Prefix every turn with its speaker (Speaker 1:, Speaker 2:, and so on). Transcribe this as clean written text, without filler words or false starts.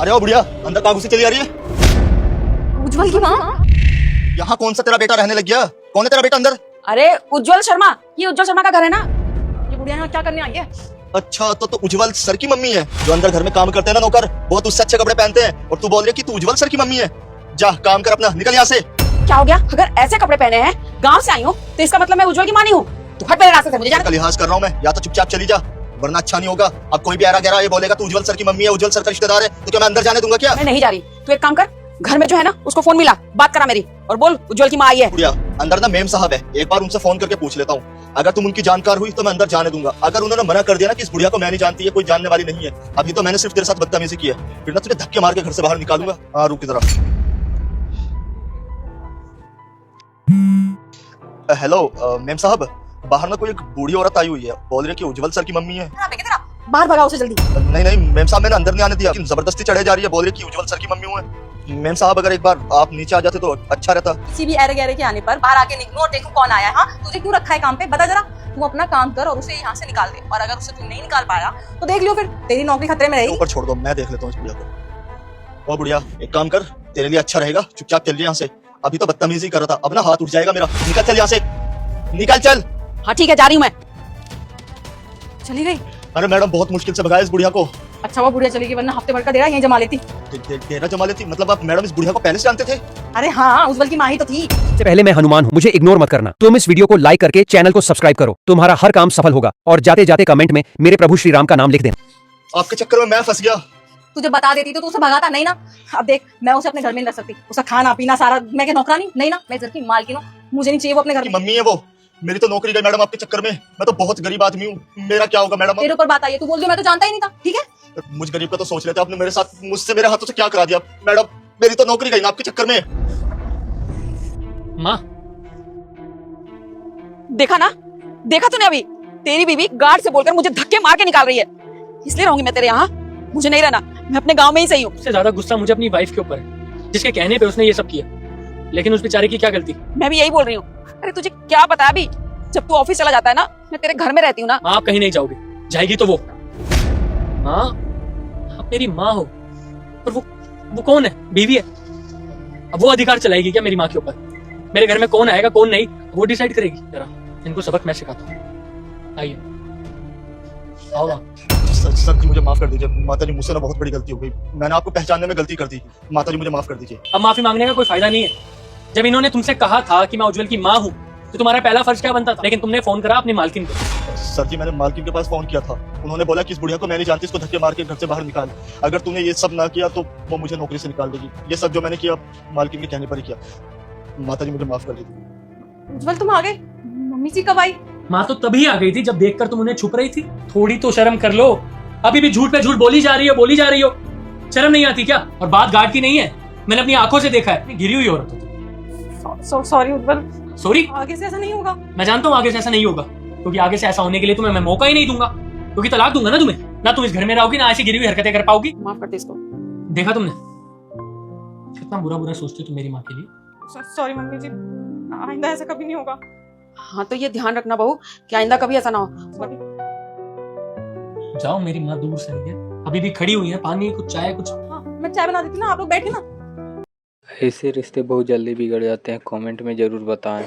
Speaker 1: अरे ओ बुढ़िया, अंदर कहाँ घुसी चली आ रही है?
Speaker 2: उज्जवल की माँ।
Speaker 1: यहाँ कौन सा तेरा बेटा रहने लग गया? कौन है तेरा बेटा अंदर?
Speaker 2: अरे उज्जवल शर्मा, ये उज्जवल शर्मा का घर है ना। ये बुढ़िया यहाँ क्या करने आई है?
Speaker 1: अच्छा तो उज्जवल सर की मम्मी है जो अंदर घर में काम करते हैं ना नौकर, बहुत उससे अच्छे कपड़े पहनते हैं, और तू बोल रही है कि तू उज्जवल सर की मम्मी है। जा काम कर अपना, निकल यहाँ से।
Speaker 2: क्या हो गया? अगर ऐसे कपड़े पहने हैं, गाँव से आई हूँ, तो इसका मतलब मैं उज्जवल की माँ नहीं हूँ। तो हट मेरे रास्ते से, मुझे जाना।
Speaker 1: का लिहाज कर रहा हूँ मैं, या तो चुपचाप चली जा, वरना अच्छा नहीं होगा। अब कोई भी ऐरा गहरा ये बोलेगा तू उज्जवल सर की मम्मी है, उज्जवल सर का रिश्तेदार है, तो क्या मैं अंदर जाने दूंगा क्या?
Speaker 2: मैं नहीं जा रही। तू एक काम कर, घर में जो है ना उसको फोन मिला, बात करा मेरी, और बोल उज्जवल की माँ आई है।
Speaker 1: बुढ़िया, अंदर ना मेम साहब है, एक बार उनसे फोन करके पूछ लेता हूँ। अगर तुम उनकी जानकार हुई तो मैं अंदर जाने दूंगा। अगर उन्होंने मना कर दिया ना कि इस बुढ़िया को मैं नहीं जानती है, कोई जानने वाली नहीं है, अभी तो मैंने सिर्फ तेरे साथ बदतमीजी की है, फिर ना तुझे धक्के मार के घर से बाहर निकालूंगा। हाँ रुक जरा। हेलो मेम साहब, बाहर ना कोई एक बूढ़ी औरत आई हुई है, बोल रही है कि उज्जवल सर की मम्मी है।
Speaker 2: बाहर भगाओ उसे जल्दी।
Speaker 1: नहीं मेम साहब, मैंने अंदर नहीं आने दिया, जबरदस्ती चढ़े जा रही है, बोल रही है कि उज्जवल सर की मम्मी हूँ मैं। मेम साहब अगर एक बार आप नीचे आ जाते तो अच्छा रहता।
Speaker 3: किसी भी ऐरे गहरे के आने पर बाहर आके निकलो और देखो कौन आया है। हाँ, तुझे क्यों रखा है काम पे, बता जरा। तू अपना काम कर और उसे यहाँ से निकाल दे, और अगर उसे तू नहीं निकाल पाया तो देख लियो, फिर तेरी नौकरी खतरे में रहेगी।
Speaker 1: ऊपर छोड़ दो, मैं देख लेता हूँ इस बुढ़िया को। ओ बुढ़िया, एक काम कर, तेरे लिए अच्छा रहेगा चुपचाप चल यहाँ से। अभी तो बदतमीजी कर रहा था, अब ना हाथ उठ जाएगा मेरा। निकल चल यहाँ से, निकल चल।
Speaker 2: हाँ ठीक है, जा रही हूँ मैं। चली गई।
Speaker 1: अरे मैडम, बहुत मुश्किल से भगाया इस बुढ़िया को।
Speaker 2: अच्छा वो बुढ़िया चली गई, वरना हफ्ते भर का डेरा यहीं जमा लेती।
Speaker 1: डेरा जमा लेती? मतलब आप मैडम इस बुढ़िया को पहले से जानते थे?
Speaker 2: अरे हाँ, उज्जवल की माँ ही तो थी।
Speaker 4: सबसे पहले मैं हनुमान हूँ, मुझे इग्नोर मत करना। तुम इस वीडियो को लाइक करके चैनल को सब्सक्राइब करो, तुम्हारा हर काम सफल होगा। और जाते जाते कमेंट में मेरे प्रभु श्री राम का नाम लिख देना।
Speaker 1: आपके चक्कर में मैं फंस गया।
Speaker 3: तुझे बता देती तो तू उसे भगाता नहीं ना। अब देख, मैं उसे अपने घर में नहीं रख सकती। उसका खाना पीना सारा मैं क्या नौकरानी नहीं ना, मैं घर की मालकिन हूँ। मुझे नहीं चाहिए वो अपने घर में।
Speaker 1: मम्मी है वो, मेरी तो नौकरी गई मैडम आपके चक्कर में। मैं तो बहुत गरीब आदमी हूँ, मेरा क्या होगा मैडम?
Speaker 3: तेरे ऊपर बात आई है, तू बोल दिया, मैं तो जानता ही नहीं था। ठीक है,
Speaker 1: मुझ गरीब का तो सोच लेते, आपने मेरे साथ मुझसे मेरे हाथों से क्या करा दिया मैडम? मेरी तो नौकरी गई ना आपके चक्कर में।
Speaker 5: माँ,
Speaker 2: देखा ना, देखा तूने अभी? तेरी बीवी गार्ड से बोलकर मुझे धक्के मार के निकाल रही है। इसलिए रहूंगी मैं तेरे यहाँ? मुझे नहीं रहना, मैं अपने गांव में ही सही हूँ।
Speaker 5: सबसे ज्यादा गुस्सा मुझे अपनी वाइफ के ऊपर है, जिसके कहने पे उसने ये सब किया। लेकिन उस बेचारे की क्या गलती?
Speaker 2: मैं भी यही बोल रही हूँ। अरे तुझे क्या पता अभी, जब तू ऑफिस चला जाता है ना, मैं तेरे घर में रहती हूँ ना।
Speaker 5: माँ, आप कहीं नहीं जाओगे, जाएगी तो वो। माँ, आप मेरी माँ हो, पर वो कौन है? बीवी है। अब वो अधिकार चलाएगी क्या मेरी माँ के ऊपर? मेरे घर में कौन आएगा कौन नहीं, वो डिसाइड करेगी। जरा इनको सबक मैं सिखाता हूँ। आइए, आओ माँ।
Speaker 1: सर जी मुझे माफ कर दीजिए, माता जी मुझसे ना बहुत बड़ी गलती हो गई, मैंने आपको पहचानने में गलती कर दी। माता जी मुझे माफ कर दीजिए।
Speaker 5: अब माफी मांगने का कोई फायदा नहीं है। जब इन्होंने तुमसे कहा था कि मैं उज्जवल की माँ हूँ, तो तुम्हारा पहला फर्ज क्या बनता था? लेकिन तुमने फोन करा अपनी मालकिन को।
Speaker 1: सर जी, मैंने मालकिन के पास फोन किया था, उन्होंने बोला कि इस बुढ़िया को मैं नहीं जानती, इसको धक्के मार के घर से बाहर निकाल। अगर तूने ये सब ना किया तो वो मुझे नौकरी से निकाल देगी। ये सब जो मैंने किया मालकिन के कहने पर ही किया। माता जी मुझे माफ कर दीजिए।
Speaker 3: उज्जवल तुम आ गए। मम्मी जी कब आई?
Speaker 5: माँ तो तभी आ गई थी जब देखकर तुम उन्हें छुप रही थी। थोड़ी तो शर्म कर लो, अभी भी झूठ पे झूठ बोली जा रही हो। शर्म नहीं आती क्या? और बात गार्ड की नहीं है, मैंने अपनी आंखों से देखा है। गिरी हुई औरत हो।
Speaker 3: सॉरी उज्जवल,
Speaker 5: सॉरी?
Speaker 3: आगे से ऐसा नहीं होगा।
Speaker 5: मैं जानता हूँ आगे से ऐसा नहीं होगा, क्योंकि आगे से ऐसा होने के लिए तुम्हें मैं मौका ही नहीं दूंगा, क्योंकि तलाक दूंगा ना तुम्हें। ना तुम इस घर में रहोगी, ना ऐसी गिरी हुई हरकतें कर पाओगी।
Speaker 2: माफ कर दे इसको।
Speaker 5: देखा तुमने कितना बुरा सोचती हो तुम मेरी माँ के लिए।
Speaker 3: सॉरी मम्मी जी, आइंदा ऐसा कभी नहीं होगा।
Speaker 2: हाँ तो ये ध्यान रखना बहू कि आइंदा कभी ऐसा ना हो।
Speaker 5: जाओ, मेरी माँ दूर से है, अभी भी खड़ी हुई है। पानी, कुछ चाय, कुछ।
Speaker 3: हाँ, मैं चाय बना देती ना, आप लोग बैठे ना।
Speaker 6: ऐसे रिश्ते बहुत जल्दी बिगड़ जाते हैं, कमेंट में जरूर बताएं।